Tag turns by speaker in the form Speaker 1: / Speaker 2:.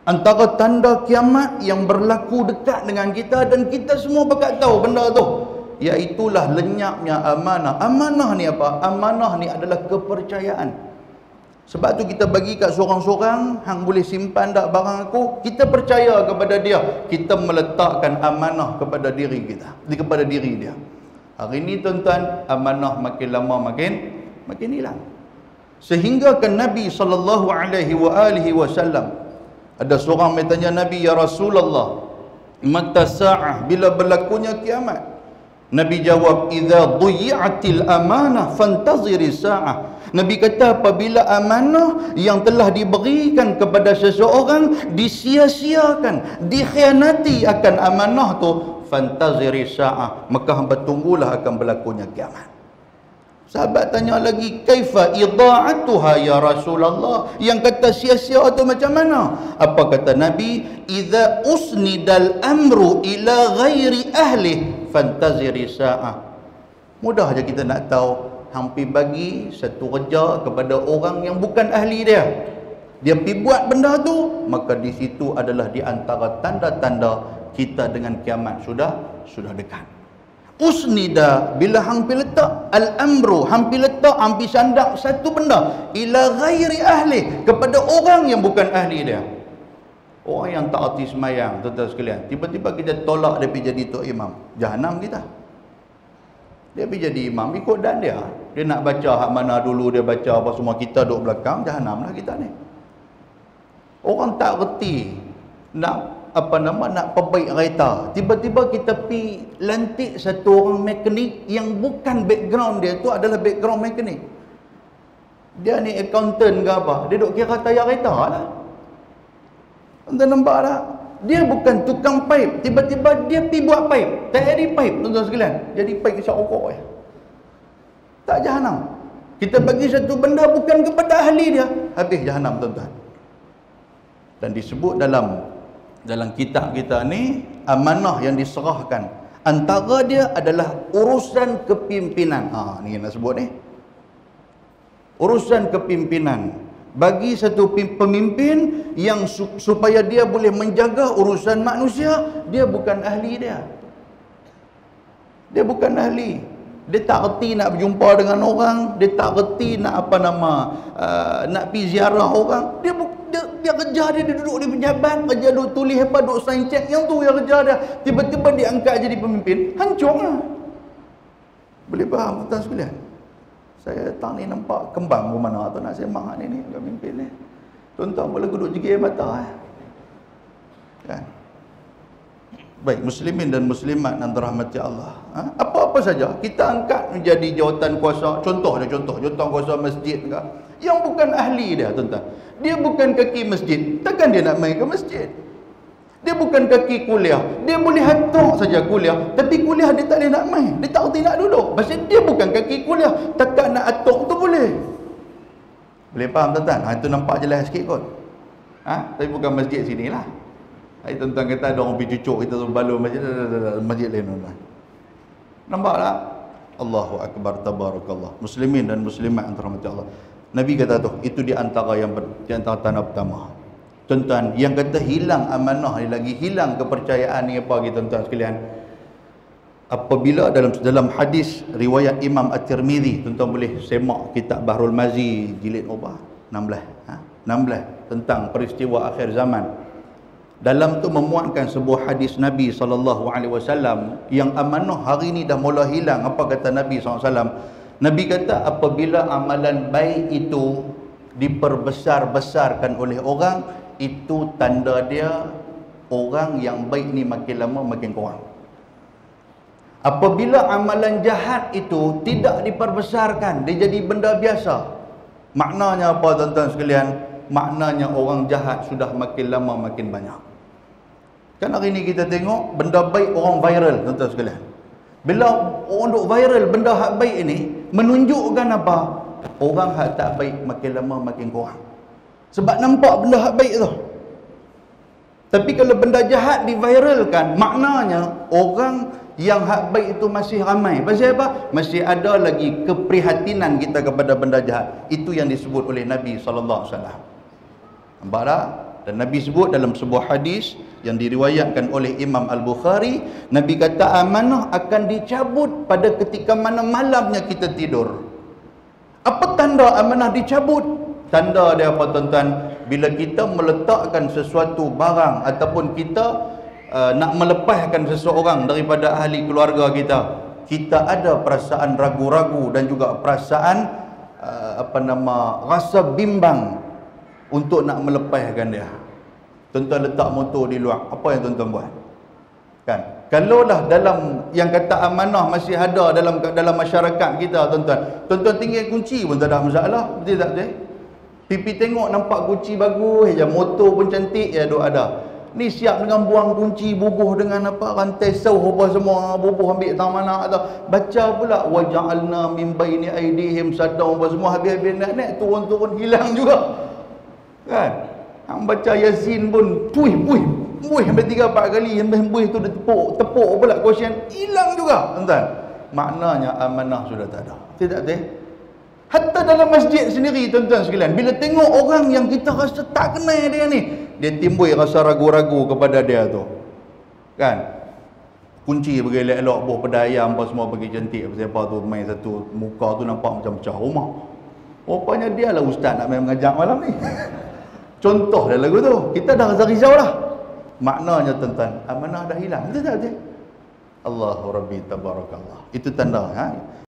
Speaker 1: Antara tanda kiamat yang berlaku dekat dengan kita dan kita semua bakal tahu benda tu, iaitulah lenyapnya amanah. Amanah ni apa? Amanah ni adalah kepercayaan. Sebab tu kita bagi kat seorang-seorang, hang boleh simpan tak barang aku, kita percaya kepada dia, kita meletakkan amanah kepada diri kita, kepada diri dia. Hari ni tuan-tuan, amanah makin lama makin hilang. Sehingga kan Nabi SAW, ada seorang bertanya Nabi, ya Rasulullah, mata sa'ah, bila berlakunya kiamat? Nabi jawab, idza dhuyi'atil amanah fantaziri sa'ah. Nabi kata, apabila amanah yang telah diberikan kepada seseorang disia-siakan, dikhianati akan amanah tu, fantaziri sa'ah, maka hamba tunggulah akan berlakunya kiamat. Sahabat tanya lagi, kaifa idha'atuha ya Rasulullah? Yang kata sia-sia tu macam mana? Apa kata Nabi? Idza usnidal amru ila ghairi ahli fantaziri sa'ah. Mudah aja kita nak tahu. Hampir bagi satu kerja kepada orang yang bukan ahli dia, dia pergi buat benda tu, maka di situ adalah di antara tanda-tanda kita dengan kiamat sudah dekat. Usnida, bila hampir letak al-amru, hampir letak, hampir sandak satu benda ila ghairi ahli, kepada orang yang bukan ahli dia. Orang yang tak arti semayang, tuan-tuan sekalian, tiba-tiba kita tolak dia pergi jadi tok imam, jahanam kita. Dia pergi jadi imam ikut dan dia nak baca hak mana dulu dia baca apa semua, kita duduk belakang, jahanam lah kita ni. Orang tak reti nak nak perbaik kereta, tiba-tiba kita pi lantik satu orang mekanik yang bukan background dia tu adalah background mekanik. Dia ni accountant ke apa, dia duk kira tayar kereta lah. Anda nampak tak? Dia bukan tukang pipe, tiba-tiba dia pi buat pipe, tak jadi pipe, tuan-tuan sekalian, jadi pipe kisah rokok ya. Tak jahanam. Kita bagi satu benda bukan kepada ahli dia, habis jahanam, tuan-tuan. Dan disebut dalam kitab kita ni, amanah yang diserahkan, antara dia adalah urusan kepimpinan. Ni nak sebut ni, urusan kepimpinan. Bagi satu pemimpin yang supaya dia boleh menjaga urusan manusia, dia bukan ahli dia. Dia bukan ahli. Dia tak reti nak berjumpa dengan orang, dia tak reti nak nak pergi ziarah orang. Dia kerja dia duduk di pejabat, kerja duduk tulis apa, duduk sign check, yang tu yang kerja dia. Tiba-tiba dia angkat jadi pemimpin, hancurlah. Boleh faham tuan sekalian? Saya tak ni nampak kembang ke mana tu nak sembang ni pemimpin ni. Tuan-tuan boleh duduk jegir mata kan? Baik, muslimin dan muslimat yang dirahmati Allah. Apa-apa saja kita angkat menjadi jawatan kuasa, contoh jawatan kuasa masjid ke, yang bukan ahli dia, tuan-tuan. Dia bukan kaki masjid, takkan dia nak main ke masjid? Dia bukan kaki kuliah, dia boleh hantar saja kuliah, tapi kuliah dia tak boleh nak main, dia tak reti nak duduk. Pasal dia bukan kaki kuliah, takkan nak atok tu boleh. Boleh faham tuan-tuan? Itu nampak jelas sikit kot. Tapi bukan masjid sini lah. Tuan-tuan kata ada orang pergi cucuk kita tu balon masjid lain, tuan-tuan. Nampak tak? Allahu Akbar, tabarakallah. Muslimin dan muslimat yang dirahmati Allah. Nabi kata tu, itu di antara tanda pertama. Tuan-tuan, yang kata hilang amanah ni lagi, hilang kepercayaan ni apa lagi, tuan-tuan sekalian? Apabila dalam hadis riwayat Imam At-Tirmizi, tuan-tuan boleh semak kitab Bahrul Mazi jilid 16 tentang peristiwa akhir zaman. Dalam tu memuatkan sebuah hadis Nabi SAW yang amanah hari ni dah mula hilang. Apa kata Nabi SAW? Nabi kata, apabila amalan baik itu diperbesar-besarkan oleh orang, itu tanda dia orang yang baik ni makin lama makin kurang. Apabila amalan jahat itu tidak diperbesarkan, dia jadi benda biasa. Maknanya apa, tuan-tuan sekalian? Maknanya orang jahat sudah makin lama makin banyak. Kan hari ni kita tengok benda baik orang viral, tuan-tuan sekalian. Bila orang duk viral benda hak baik ini, menunjukkan apa? Orang hak tak baik makin lama makin kurang. Sebab nampak benda hak baik tu. Tapi kalau benda jahat diviralkan, maknanya orang yang hak baik itu masih ramai. Pasal apa? Masih ada lagi keprihatinan kita kepada benda jahat. Itu yang disebut oleh Nabi SAW. Nampak tak? Dan Nabi sebut dalam sebuah hadis yang diriwayatkan oleh Imam Al-Bukhari, Nabi kata amanah akan dicabut pada ketika mana malamnya kita tidur. Apa tanda amanah dicabut? Tanda dia apa tuan-tuan? Bila kita meletakkan sesuatu barang ataupun kita nak melepaskan seseorang daripada ahli keluarga kita, kita ada perasaan ragu-ragu dan juga perasaan rasa bimbang untuk nak melepaskan dia. Tuan-tuan letak motor di luar, apa yang tuan-tuan buat? Kan? Kalaulah dalam yang kata amanah masih ada dalam masyarakat kita, tuan-tuan tinggal kunci pun tak ada masalah, betul tak betul? Pipi tengok nampak kunci bagus je, motor pun cantik ya, duk ada. Ni siap dengan buang kunci, bubuh dengan apa rantai sauh apa semua, bubuh ambil tang mana atau baca pula waja'alna min baini aidihim sadda apa semua, habis-habis naik turun-turun hilang juga. Kan? Hang baca Yasin pun buih sampai 3-4 kali, sampai buih tu dia tepuk pula question, hilang juga, tuan-tuan. Maknanya amanah sudah tak ada. Tidak betul? Hatta dalam masjid sendiri, tuan-tuan sekalian, bila tengok orang yang kita rasa tak kenal dia ni, dia timbul rasa ragu-ragu kepada dia tu. Kan? Kunci bagi elok-elok, buah pedai ayam apa semua bagi cantik, siapa tu main satu muka tu nampak macam pecah rumah. Rupanya dia lah ustaz nak main mengajak malam ni. Contoh dia lagu tu. Kita dah rasa risau lah. Maknanya tuan-tuan, amanah dah hilang. Betul tak betul? Allahu Rabbi Tabarakallah. Itu tanda.